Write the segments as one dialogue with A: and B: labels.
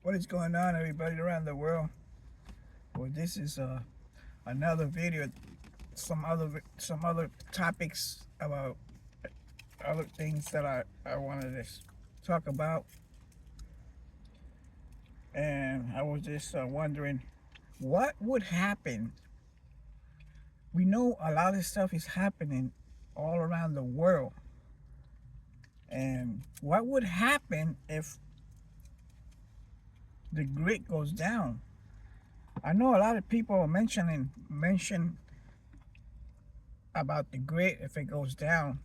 A: What is going on, everybody around the world? Well, this is another video, some other topics about other things that I wanted to talk about. And I was just wondering what would happen. We know a lot of stuff is happening all around the world, and what would happen if the grid goes down? I know a lot of people are mention about the grid if it goes down.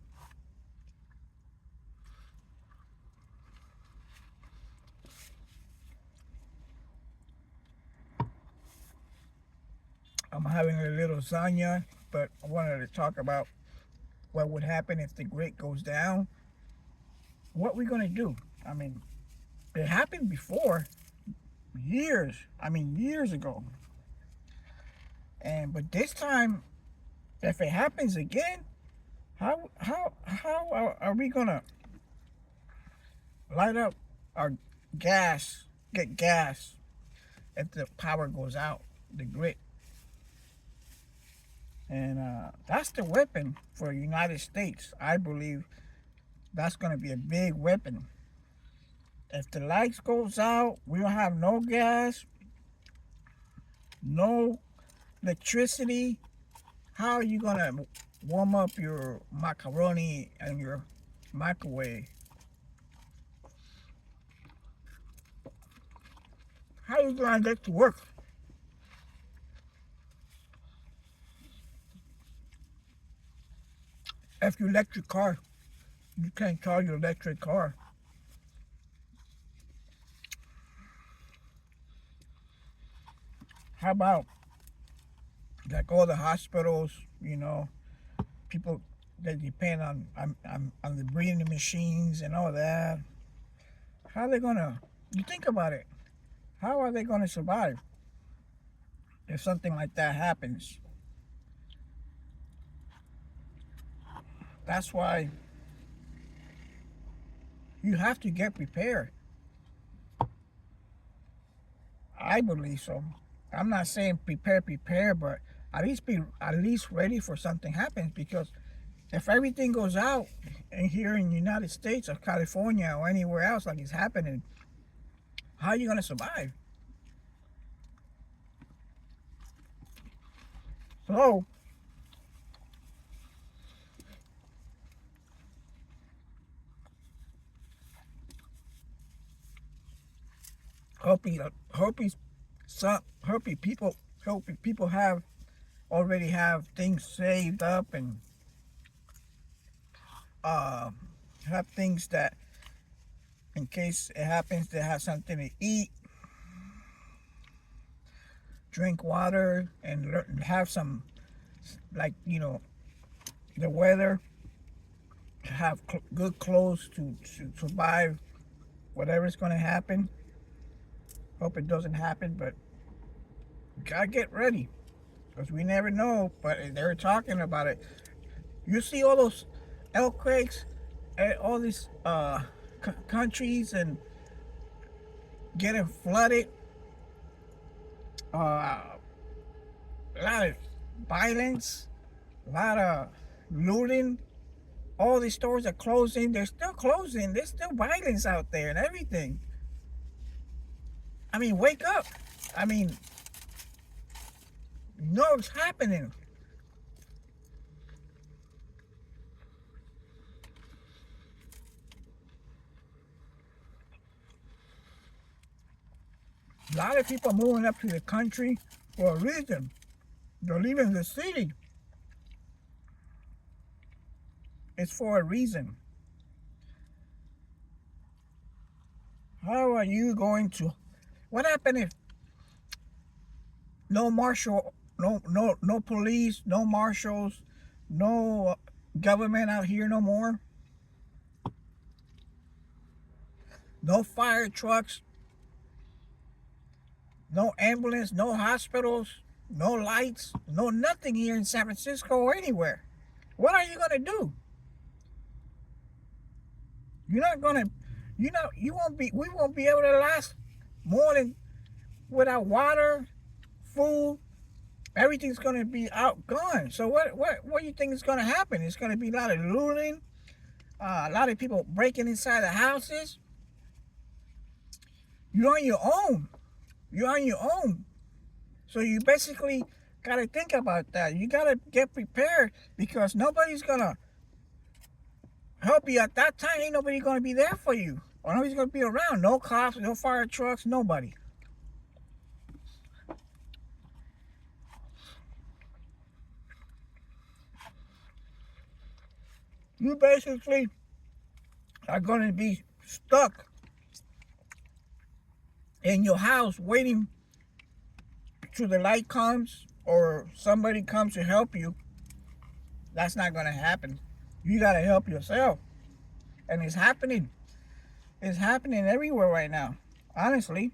A: I'm having a little lasagna, but I wanted to talk about what would happen if the grid goes down. What we gonna do? I mean, it happened before, years ago. But this time, if it happens again, how are we gonna light up our get gas if the power goes out, the grid? And that's the weapon for the United States. I believe that's going to be a big weapon. If the lights goes out, we don't have no gas, no electricity. How are you going to warm up your macaroni and your microwave? How are you going to get to work? If your electric car, you can't charge your electric car. How about like all the hospitals, people that depend on the breathing machines and all that? How are they gonna, you think about it, how are they gonna survive if something like that happens? That's why you have to get prepared. I believe so. I'm not saying prepare, but at least ready for something happens, because if everything goes out and here in the United States or California or anywhere else like it's happening, how are you gonna survive? So hope people have already have things saved up, and uh, have things that in case it happens they have something to eat, drink water, and have some, like, the weather, have good clothes to survive whatever's going to happen. Hope it doesn't happen, but gotta get ready, because we never know. But they're talking about it. You see all those earthquakes and all these countries and getting flooded. A lot of violence, a lot of looting. All these stores are closing. They're still closing. There's still violence out there and everything. I mean, wake up. I mean, you know it's happening. A lot of people are moving up to the country for a reason. They're leaving the city. It's for a reason. How are you going to? What happened if no marshal, no police, no marshals, no government out here no more? No fire trucks, no ambulance, no hospitals, no lights, no nothing here in San Francisco or anywhere. What are you gonna do? You're not gonna, you won't be, we won't be able to last more than without water, food, everything's gonna be outgone. So what do you think is gonna happen? It's gonna be a lot of looting, a lot of people breaking inside the houses. You're on your own. You're on your own. So you basically gotta think about that. You gotta get prepared because nobody's gonna help you at that time. Ain't nobody gonna be there for you. Or nobody's gonna be around. No cops, no fire trucks, nobody. You basically are gonna be stuck in your house waiting till the light comes or somebody comes to help you. That's not gonna happen. You gotta help yourself. And it's happening. It's happening everywhere right now. Honestly.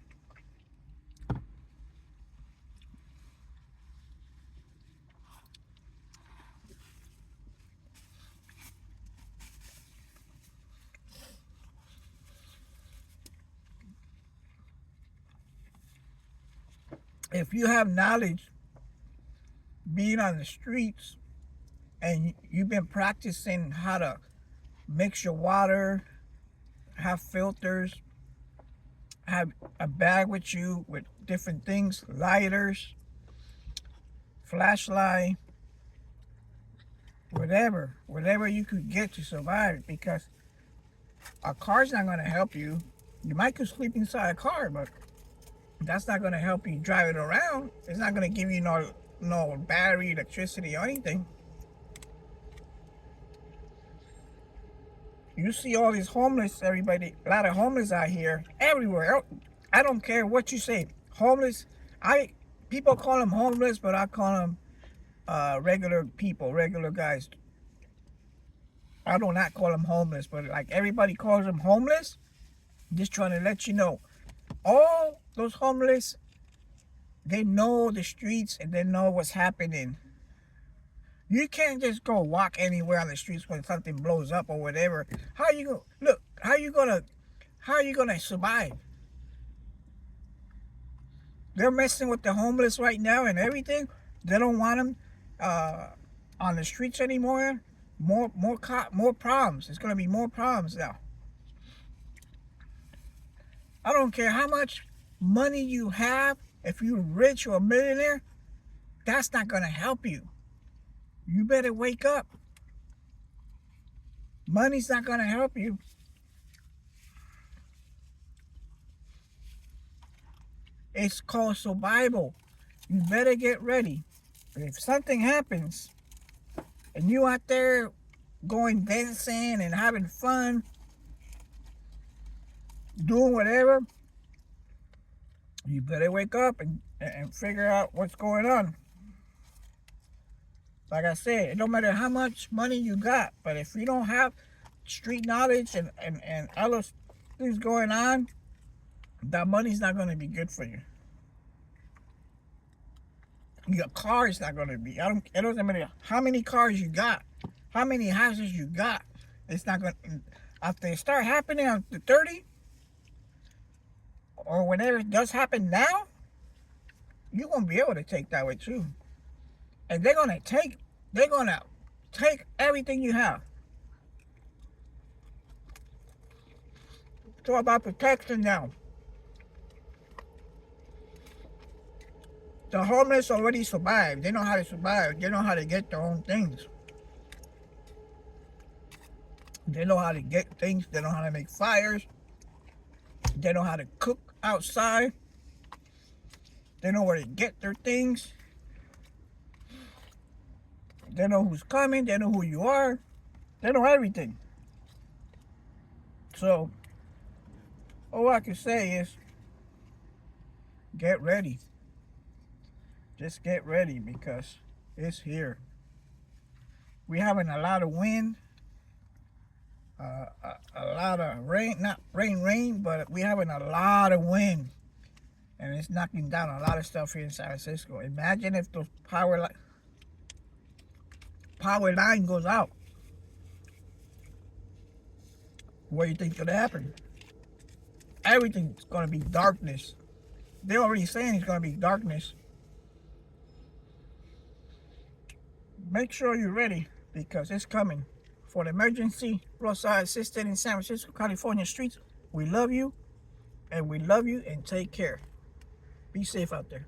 A: If you have knowledge being on the streets and you've been practicing how to mix your water, have filters, have a bag with you with different things, lighters, flashlight, whatever you could get to survive, because a car's not going to help you. You might could sleep inside a car, but that's not going to help you drive it around. It's not going to give you no battery, electricity, or anything. You see all these homeless, everybody, a lot of homeless out here, everywhere. I don't care what you say. Homeless, people call them homeless, but I call them regular people, regular guys. I do not call them homeless, but like everybody calls them homeless. Just trying to let you know, all those homeless, they know the streets and they know what's happening. You can't just go walk anywhere on the streets when something blows up or whatever. How you go? Look, how you gonna survive? They're messing with the homeless right now and everything. They don't want them on the streets anymore. More problems. It's gonna be more problems now. I don't care how much money you have. If you're rich or a millionaire, that's not gonna help you. You better wake up. Money's not gonna help you. It's called survival. You better get ready. If something happens and you out there going dancing and having fun, doing whatever, you better wake up and figure out what's going on. Like I said, it don't matter how much money you got, but if you don't have street knowledge and other things going on, that money's not going to be good for you. Your car is not going to be. It doesn't matter how many cars you got, how many houses you got. It's not going to. After it start happening on the 30, or whenever it does happen now, you won't be able to take that with you. And they're gonna take everything you have. It's all about protection now. The homeless already survived. They know how to survive. They know how to get their own things. They know how to get things. They know how to make fires. They know how to cook outside. They know where to get their things. They know who's coming. They know who you are. They know everything. So, all I can say is, get ready. Just get ready because it's here. We're having a lot of wind, a lot of rain, not rain, but we're having a lot of wind. And it's knocking down a lot of stuff here in San Francisco. Imagine if the power line goes out. What do you think could happen? everything's gonna be darkness. They're already saying it's gonna be darkness. Make sure you're ready because it's coming. For the emergency roadside assistant in San Francisco, California streets, we love you and take care. Be safe out there.